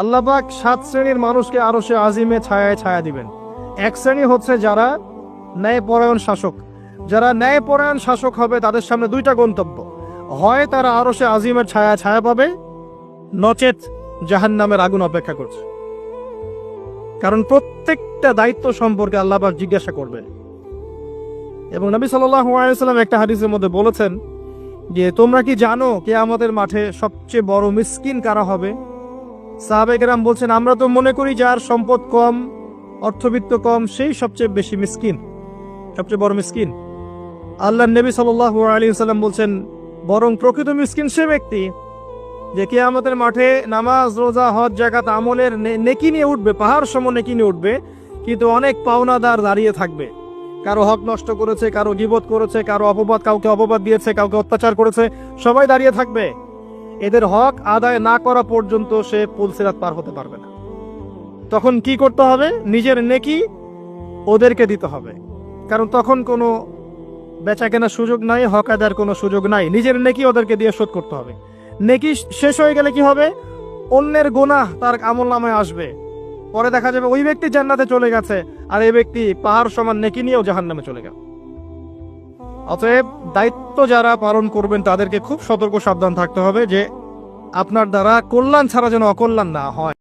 আল্লাহ পাক 7 শ্রেণীর মানুষকে আরশে আজিমে ছায়ায় ছায়া দিবেন। এক শ্রেণী হচ্ছে যারা ন্যায়পরায়ণ শাসক। যারা ন্যায়পরায়ণ শাসক হবে তাদের সামনে দুইটা গন্তব্য, হয় তারা আরশে আজিমের ছায়া ছায়া পাবে, নচেত জাহান্নামের আগুন অপেক্ষা করছে। কারণ প্রত্যেকটা দায়িত্ব সম্পর্কে আল্লাহ পাক জিজ্ঞাসা করবে। এবং নবী সাল্লাল্লাহু আলাইহি ওয়াসাল্লাম একটা হাদিসের মধ্যে বলেছেন যে তোমরা কি জানো কিয়ামতের মাঠে সবচেয়ে বড় মিসকিন কারা হবে? সাহাবায়ে কেরাম বলছেন, আমরা তো মনে করি যার সম্পদ কম, অর্থবিত্ত কম, সেই সবচেয়ে বেশি মিসকিন, সবচেয়ে বড় মিসকিন। আল্লাহর নবী সাল্লাল্লাহু আলাইহি ওয়াসাল্লাম বলছেন, বরং প্রকৃত মিসকিন সে ব্যক্তি যে কিয়ামতের মাঠে নামাজ, রোজা, হজ, যাকাত আমলের নেকি নিয়ে উঠবে, পাহাড় সম নেকি নিয়ে উঠবে, কিন্তু অনেক পাওনাদার দাঁড়িয়ে থাকবে। কারো হক নষ্ট করেছে, কারো গীবত করেছে, কারো অপবাদ, কাউকে অপবাদ দিয়েছে, কাউকে অত্যাচার করেছে, সবাই দাঁড়িয়ে থাকবে। এদের হক আদায় না করা পর্যন্ত সে পুলসিরাত পার হতে পারবে না। তখন কি করতে হবে? নিজের নেকি ওদেরকে দিতে হবে, কারণ তখন কোনো বেচা কেনার সুযোগ নাই, হক আদায়ের কোনো সুযোগ নাই। নিজের নেকি ওদেরকে দিয়ে শোধ করতে হবে। নেকি শেষ হয়ে গেলে কি হবে? অন্যের গুনাহ তার আমলনামায় আসবে, পরে দেখা যাবে ওই ব্যক্তি জান্নাতে চলে গেছে, আর এই ব্যক্তি পাহাড় সমান নেকি নিয়েও জাহান্নামে চলে গেল। অতএব দায়িত্ব যারা পালন করবেন তাদেরকে খুব সতর্ক সাবধান থাকতে হবে যে আপনার দ্বারা কল্যাণ ছাড়া যেন অকল্যাণ না হয়।